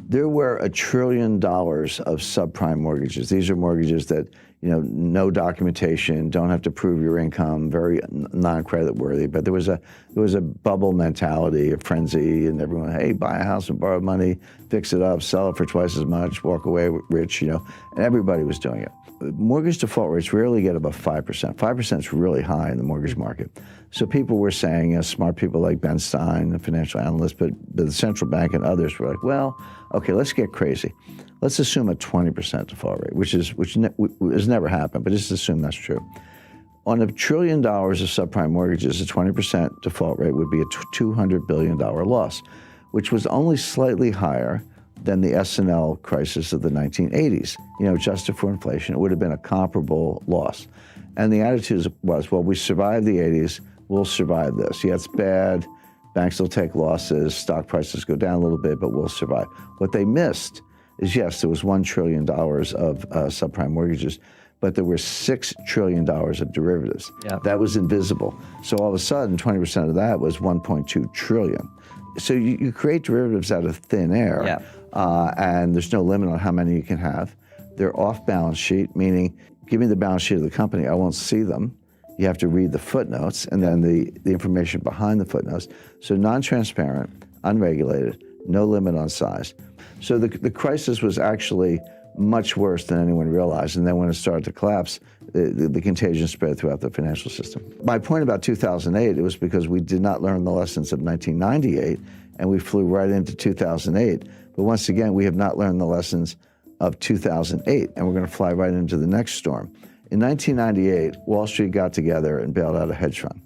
There were $1 trillion of subprime mortgages. These are mortgages that, no documentation, don't have to prove your income, very non-credit worthy. But there was a bubble mentality, a frenzy, and everyone, hey, buy a house and borrow money, fix it up, sell it for twice as much, walk away rich, and everybody was doing it. Mortgage default rates rarely get above 5%. 5% is really high in the mortgage market. So people were saying, smart people like Ben Stein, the financial analyst, but the central bank and others were like, well, okay, let's get crazy. Let's assume a 20% default rate, which has never happened, but just assume that's true. On $1 trillion of subprime mortgages, a 20% default rate would be a $200 billion loss, which was only slightly higher than the S&L crisis of the 1980s. Adjusted for inflation, it would have been a comparable loss. And the attitude was, well, we survived the 80s, we'll survive this. Yeah, it's bad, banks will take losses, stock prices go down a little bit, but we'll survive. What they missed is, yes, there was $1 trillion of subprime mortgages, but there were $6 trillion of derivatives. Yeah. That was invisible. So all of a sudden, 20% of that was $1.2 trillion. So you create derivatives out of thin air, yeah. And there's no limit on how many you can have. They're off balance sheet, meaning give me the balance sheet of the company, I won't see them. You have to read the footnotes and then the information behind the footnotes. So non-transparent, unregulated, no limit on size. So the crisis was actually much worse than anyone realized. And then when it started to collapse, the contagion spread throughout the financial system. My point about 2008, it was because we did not learn the lessons of 1998, and we flew right into 2008. But once again, we have not learned the lessons of 2008, and we're going to fly right into the next storm. In 1998, Wall Street got together and bailed out a hedge fund.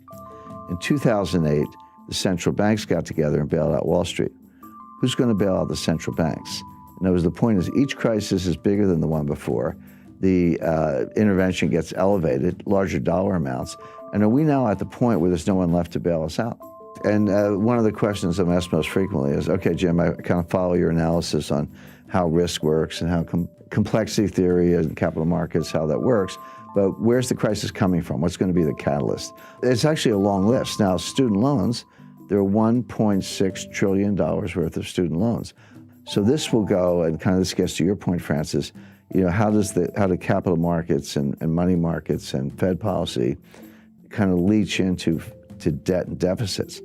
In 2008, the central banks got together and bailed out Wall Street. Who's going to bail out the central banks? In other words, the point is each crisis is bigger than the one before. The intervention gets elevated, larger dollar amounts. And are we now at the point where there's no one left to bail us out? And one of the questions I'm asked most frequently is, okay, Jim, I kind of follow your analysis on how risk works and how complexity theory and capital markets, how that works. But where's the crisis coming from? What's going to be the catalyst? It's actually a long list. Now, student loans, there are $1.6 trillion worth of student loans. So this will go, and kind of this gets to your point, Francis, how do capital markets and money markets and Fed policy kind of leach into debt and deficits?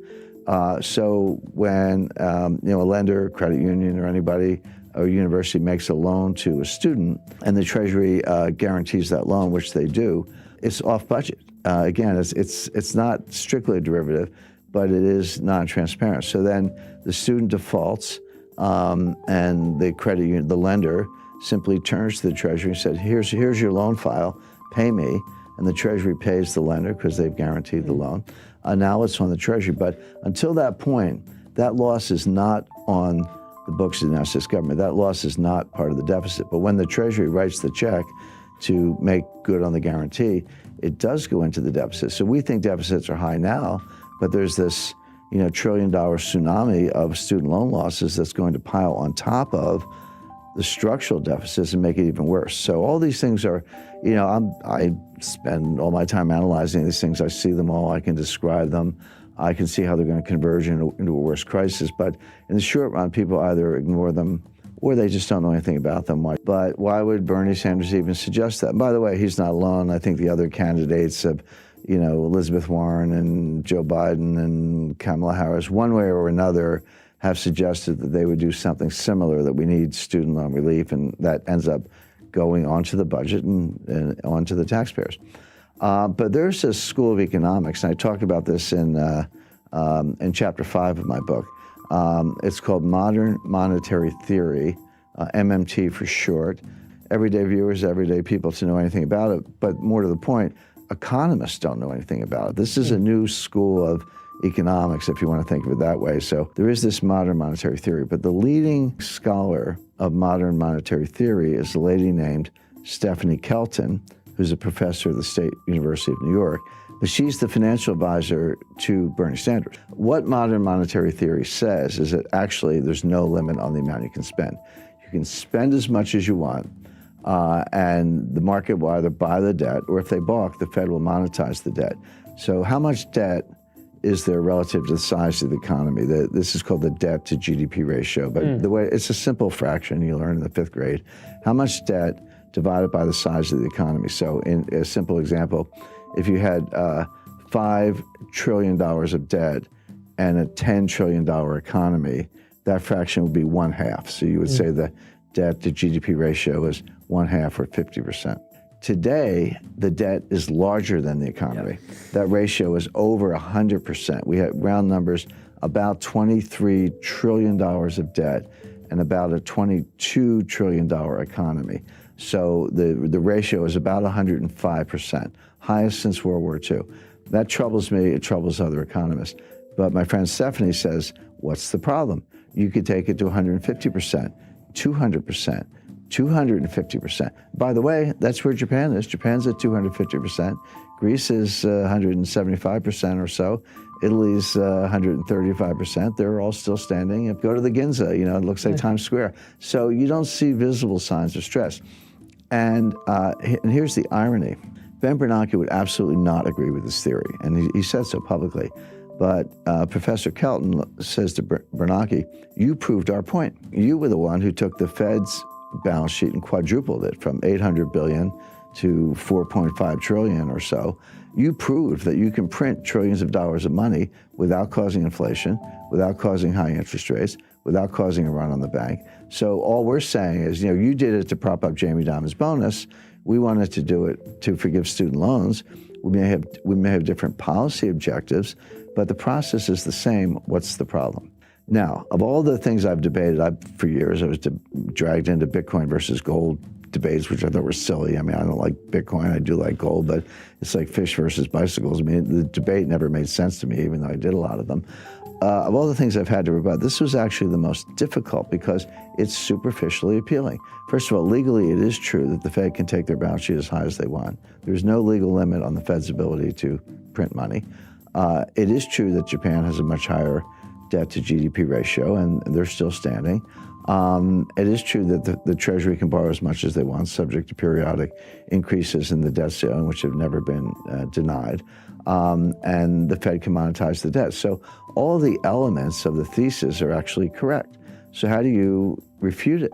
So when a lender, credit union, or anybody, or university makes a loan to a student, and the Treasury guarantees that loan, which they do, it's off budget. Again, it's not strictly a derivative, but it is non-transparent. So then the student defaults, and the credit union, the lender, simply turns to the Treasury and said, here's your loan file, pay me. And the Treasury pays the lender because they've guaranteed the loan. Now it's on the Treasury. But until that point, that loss is not on the books of the United States government. That loss is not part of the deficit. But when the Treasury writes the check to make good on the guarantee, it does go into the deficit. So we think deficits are high now, but there's this $1 trillion tsunami of student loan losses that's going to pile on top of the structural deficits and make it even worse. So all these things are, I spend all my time analyzing these things. I see them all. I can describe them. I can see how they're going to converge into a worse crisis. But in the short run, people either ignore them or they just don't know anything about them. But why would Bernie Sanders even suggest that? And by the way, he's not alone. I think the other candidates have, Elizabeth Warren and Joe Biden and Kamala Harris, one way or another, have suggested that they would do something similar, that we need student loan relief, and that ends up going onto the budget and onto the taxpayers. But there's a school of economics, and I talked about this in chapter 5 of my book. It's called Modern Monetary Theory, MMT for short. Everyday viewers, everyday people to know anything about it, but more to the point, economists don't know anything about it. This is a new school of economics, if you want to think of it that way. So there is this modern monetary theory, but the leading scholar of modern monetary theory is a lady named Stephanie Kelton, who's a professor at the State University of New York, but she's the financial advisor to Bernie Sanders. What modern monetary theory says is that actually there's no limit on the amount you can spend. You can spend as much as you want, and the market will either buy the debt, or if they balk, the Fed will monetize the debt. So how much debt is there relative to the size of the economy. This is called the debt to GDP ratio, but the way it's a simple fraction you learn in the 5th grade. How much debt divided by the size of the economy? So in a simple example, if you had $5 trillion of debt and a $10 trillion economy, that fraction would be 1/2. So you would say the debt to GDP ratio is 1/2 or 50%. Today, the debt is larger than the economy. That ratio is over 100%. We have round numbers, about $23 trillion of debt and about a $22 trillion economy. So the ratio is about 105%, highest since World War II. That troubles me, it troubles other economists. But my friend Stephanie says, what's the problem? You could take it to 150%, 200%, 250%. By the way, that's where Japan is. Japan's at 250%. Greece is 175% or so. Italy's 135%. They're all still standing. Go to the Ginza, it looks like Times Square. So you don't see visible signs of stress. And here's the irony. Ben Bernanke would absolutely not agree with this theory, and he said so publicly. But Professor Kelton says to Bernanke, you proved our point. You were the one who took the Fed's balance sheet and quadrupled it from 800 billion to 4.5 trillion or so. You proved that you can print trillions of dollars of money without causing inflation, without causing high interest rates, without causing a run on the bank. So all we're saying is, you did it to prop up Jamie Dimon's bonus. We wanted to do it to forgive student loans. We may have different policy objectives, but the process is the same. What's the problem? Now, of all the things I've debated, for years I was dragged into Bitcoin versus gold debates, which I thought were silly. I mean, I don't like Bitcoin, I do like gold, but it's like fish versus bicycles. I mean, the debate never made sense to me, even though I did a lot of them. Of all the things I've had to rebut, this was actually the most difficult because it's superficially appealing. First of all, legally, it is true that the Fed can take their balance sheet as high as they want. There's no legal limit on the Fed's ability to print money. It is true that Japan has a much higher debt to GDP ratio, and they're still standing. It is true that the Treasury can borrow as much as they want, subject to periodic increases in the debt ceiling, which have never been denied. And the Fed can monetize the debt. So all the elements of the thesis are actually correct. So how do you refute it?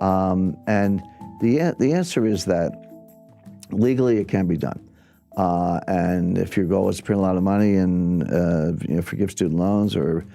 And the answer is that legally it can be done. And if your goal is to print a lot of money and forgive student loans or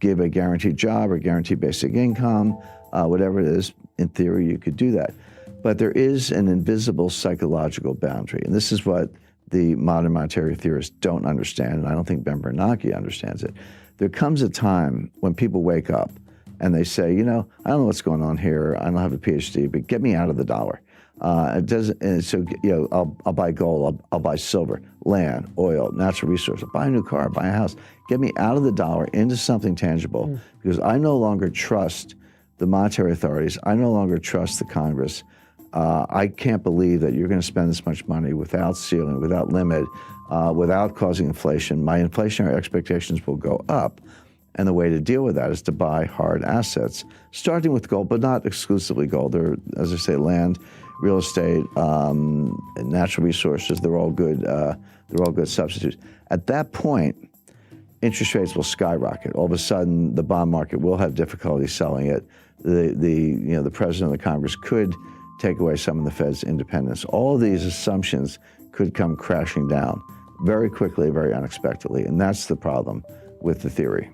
give a guaranteed job or guaranteed basic income, whatever it is, in theory you could do that. But there is an invisible psychological boundary, and this is what the modern monetary theorists don't understand, and I don't think Ben Bernanke understands it. There comes a time when people wake up and they say, I don't know what's going on here, I don't have a PhD, but get me out of the dollar. It doesn't, and so I'll buy gold, I'll buy silver, land, oil, natural resources, I'll buy a new car, buy a house. Get me out of the dollar into something tangible, because I no longer trust the monetary authorities. I no longer trust the Congress. I can't believe that you're going to spend this much money without ceiling, without limit, without causing inflation. My inflationary expectations will go up. And the way to deal with that is to buy hard assets, starting with gold, but not exclusively gold. There are, as I say, land, real estate, natural resources. They're all good substitutes. At that point, interest rates will skyrocket. All of a sudden, the bond market will have difficulty selling it. The president of the Congress could take away some of the Fed's independence. All of these assumptions could come crashing down very quickly, very unexpectedly, and that's the problem with the theory.